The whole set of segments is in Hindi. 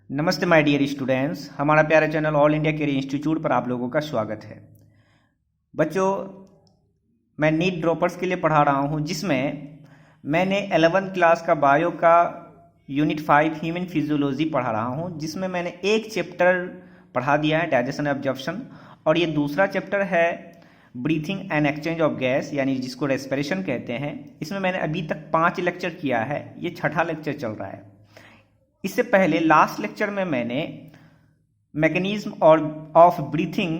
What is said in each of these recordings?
नमस्ते माय डियर स्टूडेंट्स, हमारा प्यारा channel all India career institute पर आप लोगों का स्वागत है। बच्चों, मैं नीट ड्रॉपर्स के लिए पढ़ा रहा हूं, जिसमें मैंने 11th क्लास का बायो का यूनिट 5 ह्यूमन फिजियोलॉजी पढ़ा रहा हूं, जिसमें मैंने एक चैप्टर पढ़ा दिया है डाइजेशन एब्जॉर्प्शन, और ये दूसरा चैप्टर है breathing and exchange of gas, यानी जिसको रेस्पिरेशन कहते हैं। इसमें मैंने अभी तक 5 लेक्चर किया है, ये छठा लेक्चर चल रहा है। इससे पहले लास्ट लेक्चर में मैंने मैकेनिज्म और ऑफ ब्रीथिंग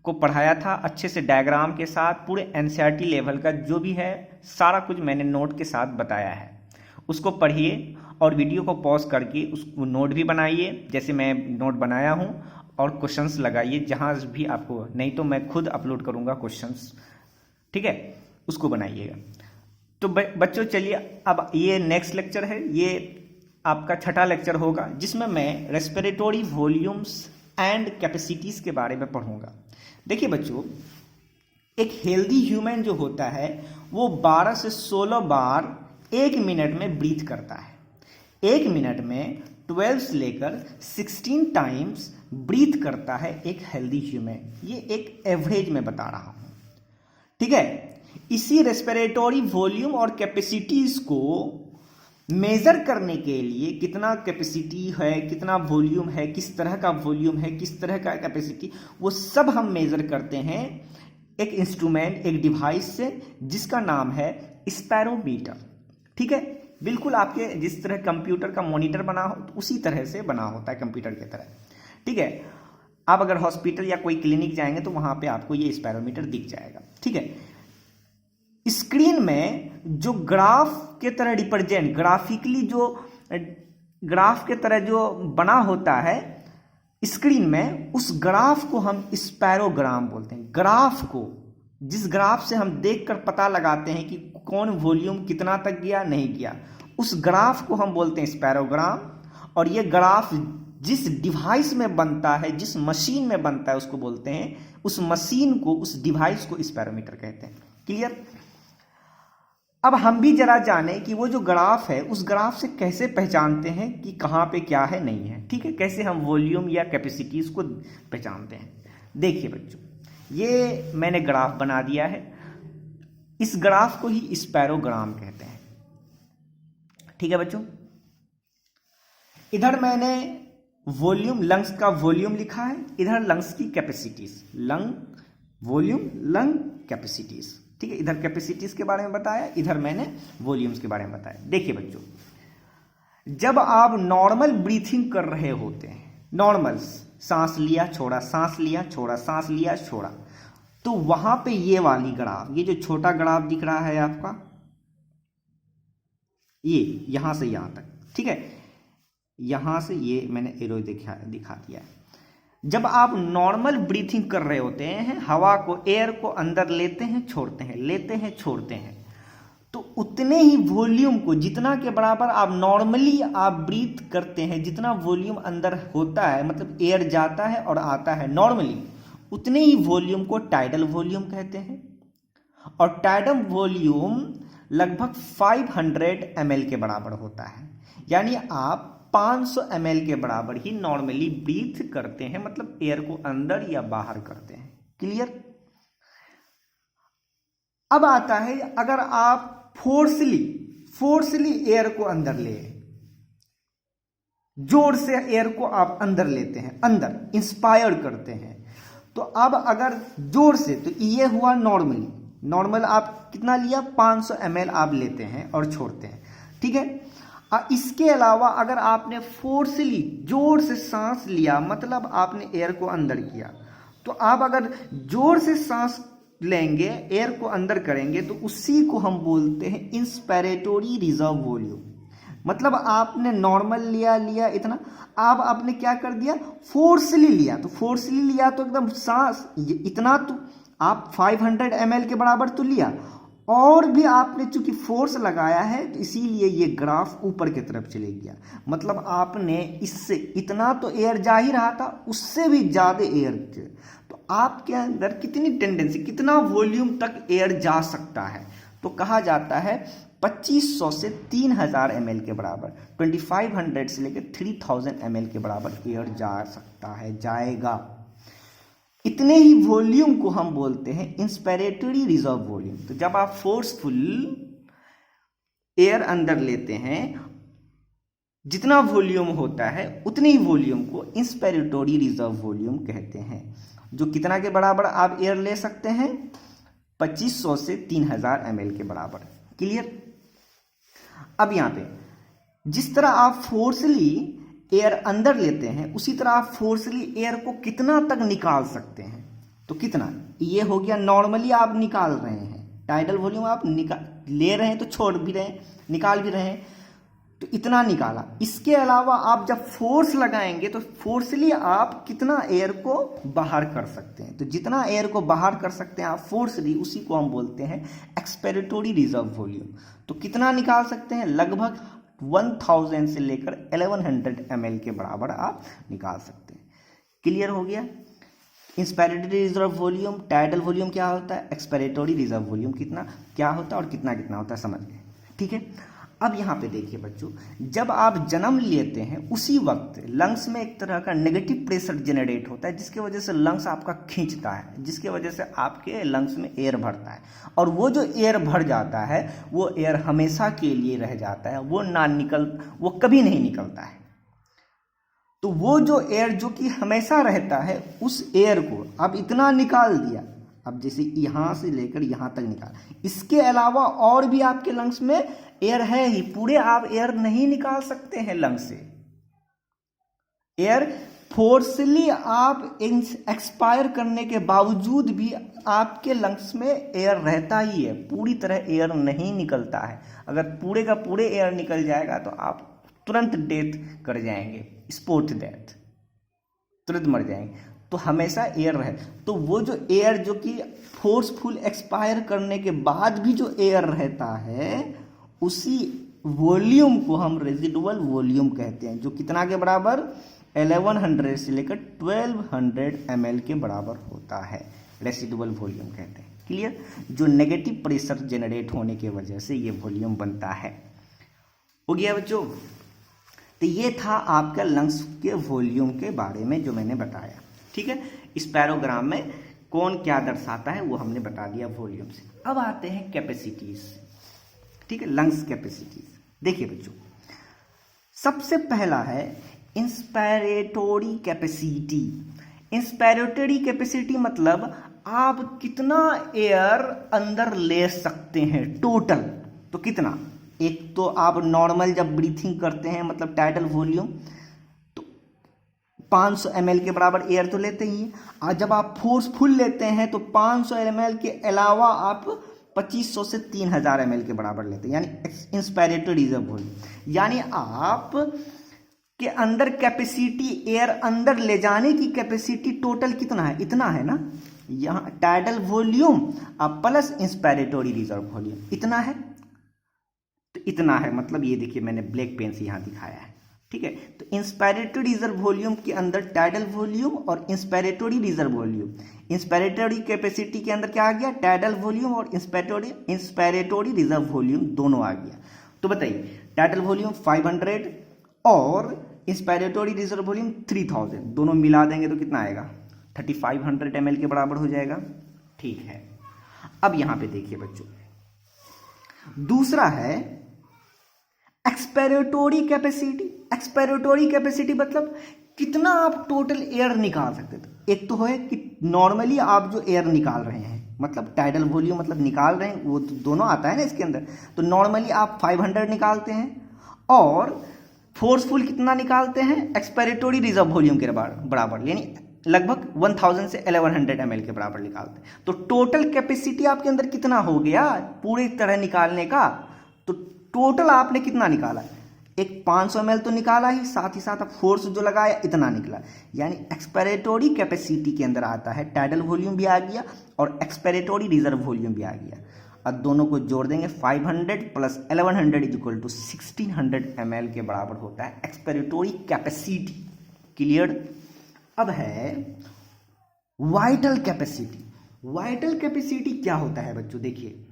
को पढ़ाया था अच्छे से डायग्राम के साथ, पूरे एनसीईआरटी लेवल का जो भी है सारा कुछ मैंने नोट के साथ बताया है। उसको पढ़िए और वीडियो को पॉज करके उसको नोट भी बनाइए, जैसे मैं नोट बनाया हूँ, और क्वेश्चंस लगाइए जहाँ भी आपको, नहीं तो मैं खुद अपलोड करूँगा क्वेश्चंस, ठीक है, उसको बनाइएगा। तो बच्चों चलिए, अब ये नेक्स्ट लेक्चर है, ये आपका छठा लेक्चर होगा, जिसमें मैं रेस्पिरेटरी वॉल्यूम्स एंड कैपेसिटीज के बारे में पढ़ूंगा। देखिए बच्चों, एक हेल्दी ह्यूमन जो होता है वो 12 से 16 बार 1 मिनट में ब्रीथ करता है। 1 मिनट में 12 से लेकर 16 टाइम्स ब्रीथ करता है एक हेल्दी ह्यूमन। ये एक एवरेज में बता रहा हूं, ठीक है। इसी रेस्पिरेटरी वॉल्यूम और कैपेसिटीज को मेजर करने के लिए, कितना कैपेसिटी है, कितना वॉल्यूम है, किस तरह का वॉल्यूम है, किस तरह का कैपेसिटी, वो सब हम मेजर करते हैं एक इंस्ट्रूमेंट, एक डिवाइस से, जिसका नाम है स्पैरोमीटर, ठीक है। बिल्कुल आपके जिस तरह कंप्यूटर का मॉनिटर बना हो उसी तरह से बना होता है, कंप्यूटर की तरह, ठीक है। आप अगर हॉस्पिटल या कोई क्लिनिक जाएंगे तो वहां पे आपको ये स्पैरोमीटर दिख जाएगा, ठीक है। स्क्रीन में जो ग्राफ के तरह रिप्रेजेंट, ग्राफिकली जो ग्राफ के तरह जो बना होता है स्क्रीन में, उस ग्राफ को हम स्पैरोग्राम बोलते हैं। ग्राफ को, जिस ग्राफ से हम देखकर पता लगाते हैं कि कौन वॉल्यूम कितना तक गया, नहीं गया, उस ग्राफ को हम बोलते हैं स्पैरोग्राम। और ये ग्राफ जिस डिवाइस में बनता है, जिस मशीन में बनता है, उसको बोलते हैं, उस मशीन को, उस डिवाइस को स्पैरोमीटर कहते हैं। क्लियर? अब हम भी जरा जाने कि वो जो ग्राफ है, उस ग्राफ से कैसे पहचानते हैं कि कहाँ पे क्या है, नहीं है, ठीक है। कैसे हम वॉल्यूम या कैपेसिटीज को पहचानते हैं। देखिए बच्चों, ये मैंने ग्राफ बना दिया है, इस ग्राफ को ही स्पैरोग्राम कहते हैं, ठीक है बच्चों। इधर मैंने वॉल्यूम, लंग्स का वॉल्यूम लिखा है, इधर लंग्स की capacities, lung volume, lung capacities, ठीक है। इधर कैपेसिटीज के बारे में बताया, इधर मैंने वॉल्यूम्स के बारे में बताया। देखिए बच्चों, जब आप नॉर्मल ब्रीथिंग कर रहे होते हैं, नॉर्मल सांस लिया छोड़ा, सांस लिया छोड़ा, सांस लिया छोड़ा, तो वहां पे ये वाली ग्राफ, ये जो छोटा ग्राफ दिख रहा है आपका, ये यहां से यहां तक, ठीक है, यहां से ये मैंने एरो दिखा दिया है। जब आप नॉर्मल ब्रीथिंग कर रहे होते हैं, हवा को, एयर को अंदर लेते हैं छोड़ते हैं, लेते हैं छोड़ते हैं, तो उतने ही वॉल्यूम को, जितना के बराबर आप नॉर्मली आप ब्रीथ करते हैं, जितना वॉल्यूम अंदर होता है, मतलब एयर जाता है और आता है नॉर्मली, उतने ही वॉल्यूम को टाइडल वॉल्यूम कहते हैं। और टाइडल वॉल्यूम लगभग 500 ml के बराबर होता है, यानी आप 500 ml के बराबर ही नॉर्मली ब्रीथ करते हैं, मतलब एयर को अंदर या बाहर करते हैं। क्लियर? अब आता है, अगर आप फोर्सली एयर को अंदर ले, जोर से एयर को आप अंदर लेते हैं, अंदर इंस्पायर करते हैं, तो अब अगर जोर से, तो ये हुआ नॉर्मली, नॉर्मल आप कितना लिया, 500 ml आप लेते हैं और छोड़ते हैं, ठीक है। इसके अलावा अगर आपने फोर्सली जोर से सांस लिया, मतलब आपने एयर को अंदर किया, तो आप अगर जोर से सांस लेंगे, एयर को अंदर करेंगे, तो उसी को हम बोलते हैं इंस्पिरेटरी रिजर्व वॉल्यूम। मतलब आपने नॉर्मल लिया इतना, अब आपने क्या कर दिया, फोर्सली लिया, तो फोर्सली लिया तो एकदम सांस इतना, तो आप 500 ml के बराबर तो लिया, और भी आपने चूंकि फोर्स लगाया है, तो इसीलिए ये ग्राफ ऊपर की तरफ चले गया। मतलब आपने इससे इतना तो एयर जा ही रहा था, उससे भी ज्यादा एयर, तो आपके अंदर कितनी टेंडेंसी, कितना वॉल्यूम तक एयर जा सकता है, तो कहा जाता है 2500 से 3000 ml के बराबर, 2500 से लेकर 3000 ml के बराबर एयर जा सकता है, जाएगा। इतने ही वॉल्यूम को हम बोलते हैं इंस्पिरेटरी रिजर्व वॉल्यूम। तो जब आप फोर्सफुल एयर अंदर लेते हैं, जितना वॉल्यूम होता है उतने ही वॉल्यूम को इंस्पिरेटरी रिजर्व वॉल्यूम कहते हैं। जो कितना के बराबर आप एयर ले सकते हैं, 2500 से 3000 ml के बराबर। क्लियर। अब यहां पे जिस तरह आप फोर्सली एयर अंदर लेते हैं, उसी तरह आप फोर्सली एयर को कितना तक निकाल सकते हैं। तो कितना, ये हो गया नॉर्मली आप निकाल रहे हैं, टाइडल वॉल्यूम आप ले रहे हैं तो छोड़ भी रहे हैं, निकाल भी रहे हैं, तो इतना निकाला। इसके अलावा आप जब फोर्स लगाएंगे तो फोर्सली आप कितना एयर को बाहर कर सकते हैं। तो जितना एयर को बाहर कर सकते हैं आप फोर्सली, उसी को हम बोलते हैं एक्सपिरेटरी रिजर्व वॉल्यूम। तो कितना निकाल सकते हैं, लगभग 1000 से लेकर 1100 ml के बराबर आप निकाल सकते हैं। क्लियर हो गया। Inspiratory reserve volume, tidal volume क्या होता है, एक्सपिरेटरी रिजर्व वॉल्यूम कितना क्या होता है और कितना कितना होता है, समझ गए। ठीक है। अब यहाँ पे देखिए बच्चों, जब आप जन्म लेते हैं उसी वक्त लंग्स में एक तरह का नेगेटिव प्रेशर जनरेट होता है, जिसके वजह से लंग्स आपका खींचता है, जिसके वजह से आपके लंग्स में एयर भरता है। और वो जो एयर भर जाता है वो एयर हमेशा के लिए रह जाता है, वो कभी नहीं निकलता है। तो वो जो एयर जो कि हमेशा रहता है, उस एयर को अब इतना निकाल दिया, अब जैसे यहाँ से लेकर यहाँ तक निकाल, इसके अलावा और भी आपके लंग्स में एयर है ही, पूरे आप एयर नहीं निकाल सकते हैं लंग्स से। एयर फोर्सली आप एक्सपायर करने के बावजूद भी आपके लंग्स में एयर रहता ही है, पूरी तरह एयर नहीं निकलता है। अगर पूरे का पूरे एयर निकल जाएगा तो आप तुरंत डेथ कर जाएंगे, स्पॉट डेथ, तुरंत मर जाएंगे। तो हमेशा एयर रहे। तो वो जो एयर जो कि फोर्सफुल एक्सपायर करने के बाद भी जो एयर रहता है, उसी वॉल्यूम को हम रेजिडुअल वॉल्यूम कहते हैं, जो कितना के बराबर 1100 से लेकर 1200 ml के बराबर होता है, रेजिडुअल वॉल्यूम कहते हैं। क्लियर। जो नेगेटिव प्रेशर जनरेट होने की वजह से ये वॉल्यूम बनता है। हो गया बच्चों। तो ये था आपका लंग्स के वॉल्यूम के बारे में जो मैंने बताया। ठीक है। इस पैराग्राम में कौन क्या दर्शाता है वो हमने बता दिया वॉल्यूम से। अब आते हैं कैपेसिटीज। ठीक है, लंग्स कैपेसिटीज। देखिए बच्चों, सबसे पहला है इंस्पिरेटरी कैपेसिटी। इंस्पिरेटरी कैपेसिटी मतलब आप कितना एयर अंदर ले सकते हैं टोटल। तो कितना, एक तो आप नॉर्मल जब ब्रीथिंग करते हैं मतलब टाइडल वॉल्यूम, तो 500 ml के बराबर एयर तो लेते ही हैं। और जब आप फोर्सफुल लेते हैं तो 500 ml के अलावा आप 2500 से 3000 ml के बराबर लेते हैं, यानी इंस्पिरेटरी रिजर्व वॉल्यूम। यानी आप के अंदर कैपेसिटी, एयर अंदर ले जाने की कैपेसिटी टोटल कितना है, इतना है ना। यहाँ tidal volume plus inspiratory reserve volume इतना है, तो इतना है। मतलब ये देखिए मैंने ब्लैक पेन से यहाँ दिखाया है। ठीक है, तो इंस्पिरेटरी रिजर्व वॉल्यूम के अंदर टाइडल वॉल्यूम और inspiratory reserve volume, inspiratory capacity के अंदर क्या आ गया, टाइडल वॉल्यूम और इंस्पिरेटरी रिजर्व वॉल्यूम दोनों आ गया। तो बताइए टाइडल वॉल्यूम 500 और इंस्पिरेटरी रिजर्व वॉल्यूम 3000, दोनों मिला देंगे तो कितना आएगा, 3500 ml के बराबर हो जाएगा। ठीक है। अब यहां पे देखिए बच्चों, दूसरा है एक्सपिरेटरी कैपेसिटी। एक्सपिरेटरी कैपेसिटी मतलब कितना आप टोटल एयर निकाल सकते थे। एक तो है कि नॉर्मली आप जो एयर निकाल रहे हैं, मतलब टाइडल वॉल्यूम मतलब निकाल रहे हैं, वो तो दोनों आता है ना इसके अंदर। तो नॉर्मली आप 500 निकालते हैं और फोर्सफुल कितना निकालते हैं, एक्सपिरेटरी रिजर्व वॉल्यूम के बराबर, यानी लगभग 1000 से 1100 ml के बराबर निकालते हैं। तो टोटल कैपेसिटी आपके अंदर कितना हो गया पूरी तरह निकालने का। तो टोटल आपने कितना निकाला, एक 500 ml तो निकाला ही, साथ ही साथ फोर्स जो लगाया इतना निकला। यानी एक्सपिरेटरी कैपेसिटी के अंदर आता है टाइडल वॉल्यूम भी आ गया और एक्सपिरेटरी रिजर्व वॉल्यूम भी आ गया। अब दोनों को जोड़ देंगे, 500 plus 1100 is equal to 1600 ml के बराबर होता है एक्सपिरेटरी कैपेसिटी। क्लियर। अब है वाइटल कैपेसिटी। वाइटल कैपेसिटी क्या होता है बच्चों, देखिए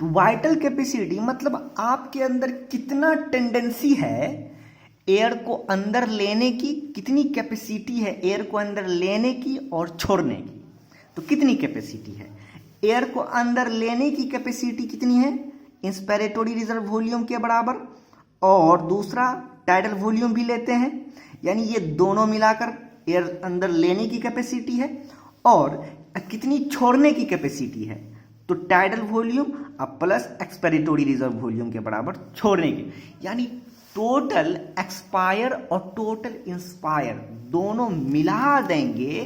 तो वाइटल कैपेसिटी मतलब आपके अंदर कितना टेंडेंसी है एयर को अंदर लेने की, कितनी कैपेसिटी है एयर को अंदर लेने की और छोड़ने की। तो कितनी कैपेसिटी है एयर को अंदर लेने की, कैपेसिटी कितनी है इंस्पिरेटरी रिजर्व वॉल्यूम के बराबर, और दूसरा टाइडल वॉल्यूम भी लेते हैं, यानी ये दोनों मिलाकर एयर अंदर लेने की कैपेसिटी है, और कितनी छोड़ने की कैपेसिटी है तो टाइडल वॉल्यूम अब प्लस एक्सपिरेटरी रिजर्व वॉल्यूम के बराबर छोड़ने की, यानी टोटल एक्सपायर और टोटल इंस्पायर दोनों मिला देंगे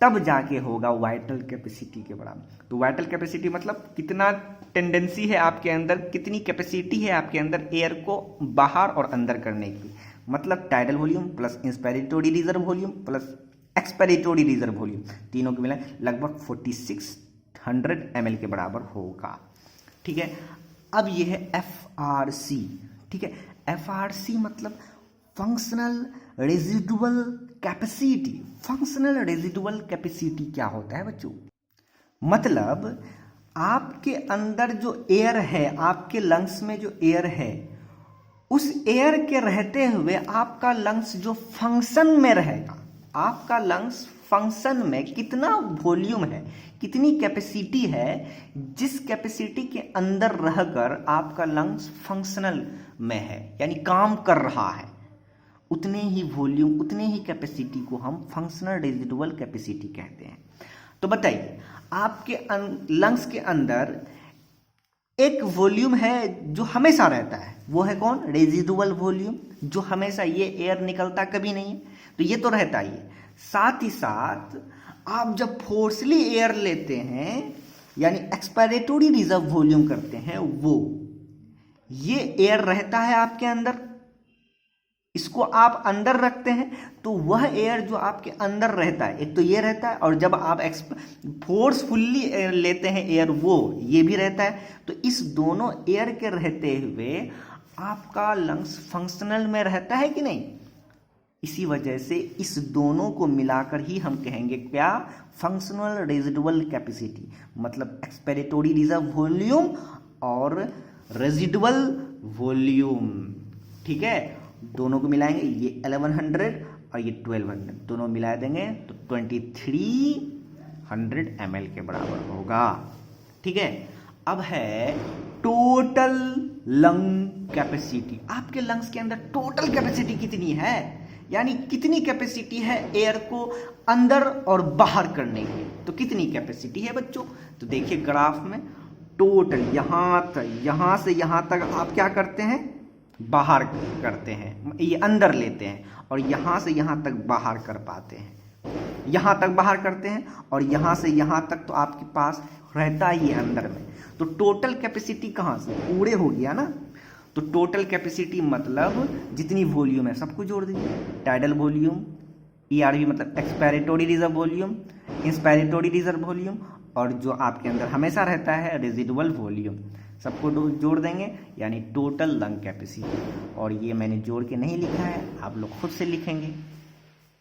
तब जाके होगा वाइटल कैपेसिटी के बराबर। तो वाइटल कैपेसिटी मतलब कितना टेंडेंसी है आपके अंदर, कितनी कैपेसिटी है आपके अंदर एयर को बाहर और अंदर करने की, मतलब tidal volume plus inspiratory reserve volume plus expiratory reserve volume, तीनों को मिला लगभग 4600 ml के बराबर होगा। ठीक है, अब ये है FRC। ठीक है, FRC मतलब functional residual capacity. Functional residual capacity क्या होता है बच्चों? मतलब आपके अंदर जो एयर है, आपके लंग्स में जो एयर है, उस एयर के रहते हुए आपका लंग्स जो फंक्शन में रहेगा, आपका लंग्स फंक्शन में कितना वॉल्यूम है, कितनी कैपेसिटी है, जिस कैपेसिटी के अंदर रहकर आपका लंग्स फंक्शनल में है यानी काम कर रहा है, उतने ही वॉल्यूम उतने ही कैपेसिटी को हम फंक्शनल रेजिडुअल कैपेसिटी कहते हैं। तो बताइए, आपके लंग्स के अंदर एक वॉल्यूम है जो हमेशा रहता है, वो है कौन? रेजिडुअल वॉल्यूम, जो हमेशा ये एयर निकलता कभी नहीं है, तो ये तो रहता ही है। साथ ही साथ आप जब फोर्सली एयर लेते हैं यानी एक्सपिरेटरी रिजर्व वॉल्यूम करते हैं, वो ये एयर रहता है आपके अंदर, इसको आप अंदर रखते हैं, तो वह एयर जो आपके अंदर रहता है, एक तो ये रहता है, और जब आप फोर्सफुल्ली एयर लेते हैं एयर, वो ये भी रहता है। तो इस दोनों एयर के रहते हुए आपका लंग्स फंक्शनल में रहता है कि नहीं? इसी वजह से इस दोनों को मिलाकर ही हम कहेंगे क्या? फंक्शनल रेजिडुअल कैपेसिटी, मतलब एक्सपिरेटरी रिजर्व वॉल्यूम और रेजिडुअल वॉल्यूम। ठीक है, दोनों को मिलाएंगे, ये 1100 और ये 1200 दोनों मिला देंगे तो 2300 ml के बराबर होगा। ठीक है, अब है टोटल लंग कैपेसिटी। आपके लंग्स के अंदर टोटल कैपेसिटी कितनी है, यानी कितनी कैपेसिटी है एयर को अंदर और बाहर करने की। तो कितनी कैपेसिटी है बच्चों? तो देखिए ग्राफ में, टोटल यहां से यहां तक आप क्या करते हैं? बाहर करते हैं, ये अंदर लेते हैं, और यहां से यहां तक बाहर कर पाते हैं, यहां तक बाहर करते हैं, और यहां से यहां तक तो आपके पास रहता ही है अंदर में। तो टोटल कैपेसिटी कहां से? पूरे हो गया ना। तो टोटल कैपेसिटी मतलब जितनी वॉल्यूम है सबको जोड़ दीजिए, टाइडल वॉल्यूम, ERV मतलब expiratory reserve volume, inspiratory reserve volume, और जो आपके अंदर हमेशा रहता है रेजिडुअल वॉल्यूम, सबको जोड़ देंगे यानी टोटल लंग कैपेसिटी। और ये मैंने जोड़ के नहीं लिखा है, आप लोग खुद से लिखेंगे।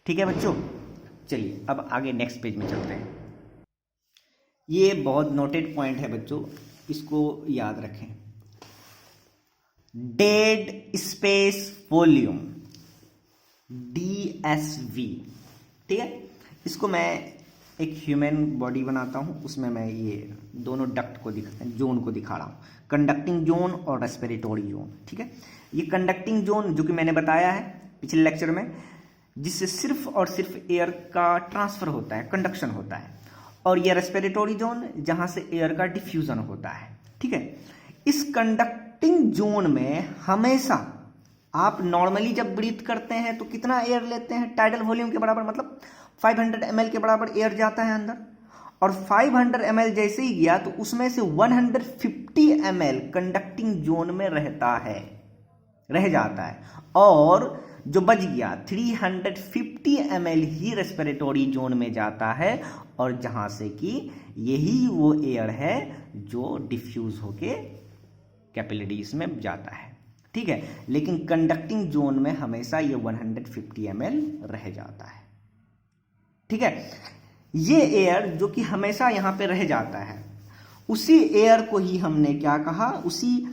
ठीक है बच्चों, चलिए अब आगे नेक्स्ट पेज में चलते हैं। ये बहुत नोटेड पॉइंट है बच्चों, इसको याद रखें। Dead space volume, DSV। ठीक है, इसको मैं एक ह्यूमन बॉडी बनाता हूं, उसमें मैं ये दोनों डक्ट को जोन को दिखा रहा हूं, कंडक्टिंग जोन और रेस्पिरेटरी जोन। ठीक है, ये कंडक्टिंग जोन जो कि मैंने बताया है पिछले लेक्चर में, जिससे सिर्फ और सिर्फ एयर का ट्रांसफर होता है, कंडक्शन होता है, और ये रेस्पिरेटरी जोन जहां से एयर का डिफ्यूजन होता है। ठीक है, इस कंडक्टिंग जोन में हमेशा आप नॉर्मली जब ब्रीथ करते हैं तो कितना एयर लेते हैं? टाइडल वॉल्यूम के बराबर, मतलब 500 ml के बराबर एयर जाता है अंदर, और 500 ml जैसे ही गया तो उसमें से 150 ml कंडक्टिंग जोन में रह जाता है, और जो बच गया 350 ml ही रेस्पिरेटरी जोन में जाता है, और जहां से कि यही वो एयर है जो डिफ्यूज होके कैपिलरीज में जाता है। ठीक है, लेकिन कंडक्टिंग जोन में हमेशा ये 150 ml रह जाता है। ठीक है, ये एयर जो कि हमेशा यहां पे रह जाता है, उसी एयर को ही हमने क्या कहा, उसी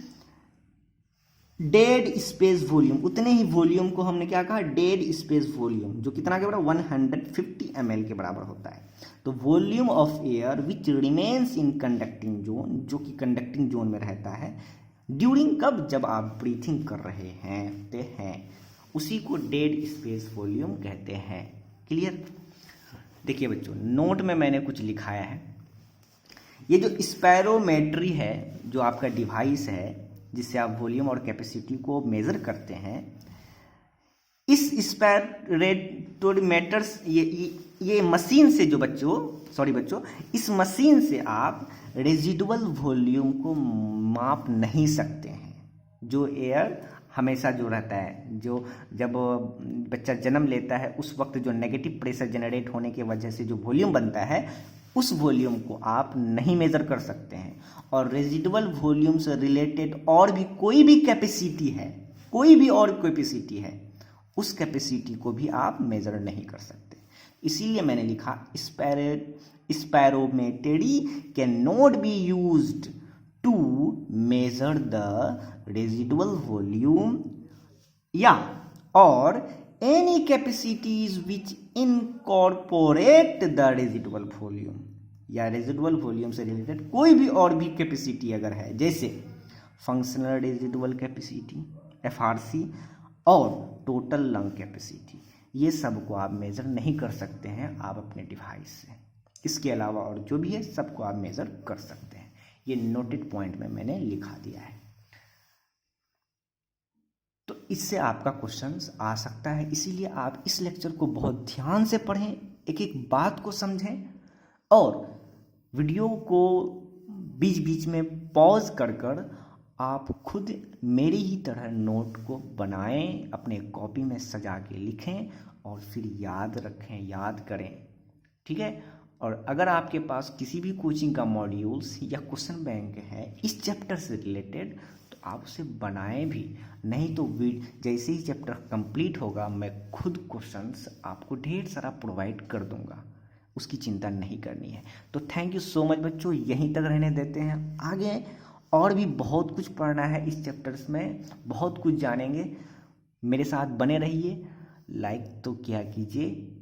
डेड स्पेस वॉल्यूम, उतने ही वॉल्यूम को हमने क्या कहा, डेड स्पेस वॉल्यूम, जो कितना के बराबर 150 ml के बराबर होता है। तो volume of air which remains in conducting zone, जो कि कंडक्टिंग जोन में रहता है ड्यूरिंग, कब, जब आप ब्रीथिंग कर रहे हैं, उसी को डेड स्पेस वॉल्यूम कहते हैं। क्लियर। देखिए बच्चों, नोट में मैंने कुछ लिखाया है। ये जो स्पायरोमेट्री है, जो आपका डिवाइस है जिससे आप वॉल्यूम और कैपेसिटी को मेजर करते हैं, इस स्पायरोमीटर्स, ये मशीन से जो बच्चों इस मशीन से आप रेजिडुअल वॉल्यूम को माप नहीं सकते हैं। जो एयर हमेशा जो रहता है, जो जब बच्चा जन्म लेता है उस वक्त जो नेगेटिव प्रेशर जनरेट होने की वजह से जो वॉल्यूम बनता है, उस वॉल्यूम को आप नहीं मेजर कर सकते हैं। और रेजिडुअल वॉल्यूम से रिलेटेड और भी कोई भी कैपेसिटी है, उस कैपेसिटी को भी आप मेजर नहीं कर सकते। इसीलिए मैंने लिखा spirometry can not be used to measure the residual volume या और any capacities which incorporate the residual volume, या रेजिडुअल वॉल्यूम से रिलेटेड कोई भी और भी कैपेसिटी अगर है, जैसे फंक्शनल रेजिडुअल कैपेसिटी FRC और टोटल लंग कैपेसिटी, ये सब को आप मेजर नहीं कर सकते हैं आप अपने डिवाइस से। इसके अलावा और जो भी है सबको आप मेजर कर सकते हैं। ये नोटेड पॉइंट में मैंने लिखा दिया है। तो इससे आपका क्वेश्चंस आ सकता है, इसीलिए आप इस लेक्चर को बहुत ध्यान से पढ़ें, एक एक बात को समझें और वीडियो को बीच बीच में पॉज कर आप खुद मेरी ही तरह नोट को बनाएं, अपने कॉपी में सजा के लिखें और फिर याद रखें, याद करें। ठीक है। और अगर आपके पास किसी भी कोचिंग का मॉड्यूल्स या क्वेश्चन बैंक है इस चैप्टर से रिलेटेड, तो आप उसे बनाएं भी, नहीं तो जैसे ही चैप्टर कंप्लीट होगा मैं खुद क्वेश्चंस आपको ढेर सारा प्रोवाइड कर दूंगा, उसकी चिंता नहीं करनी है। तो थैंक यू सो मच बच्चों, यहीं तक रहने देते हैं। आगे और भी बहुत कुछ पढ़ना है इस चैप्टर्स में, बहुत कुछ जानेंगे। मेरे साथ बने रहिए, लाइक तो क्या कीजिए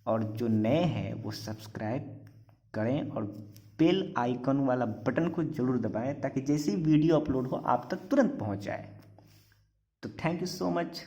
और जो नए हैं वो सब्सक्राइब करें और बेल आइकन वाला बटन को जरूर दबाएं ताकि जैसे ही वीडियो अपलोड हो आप तक तुरंत पहुंच जाए। तो थैंक यू सो मच।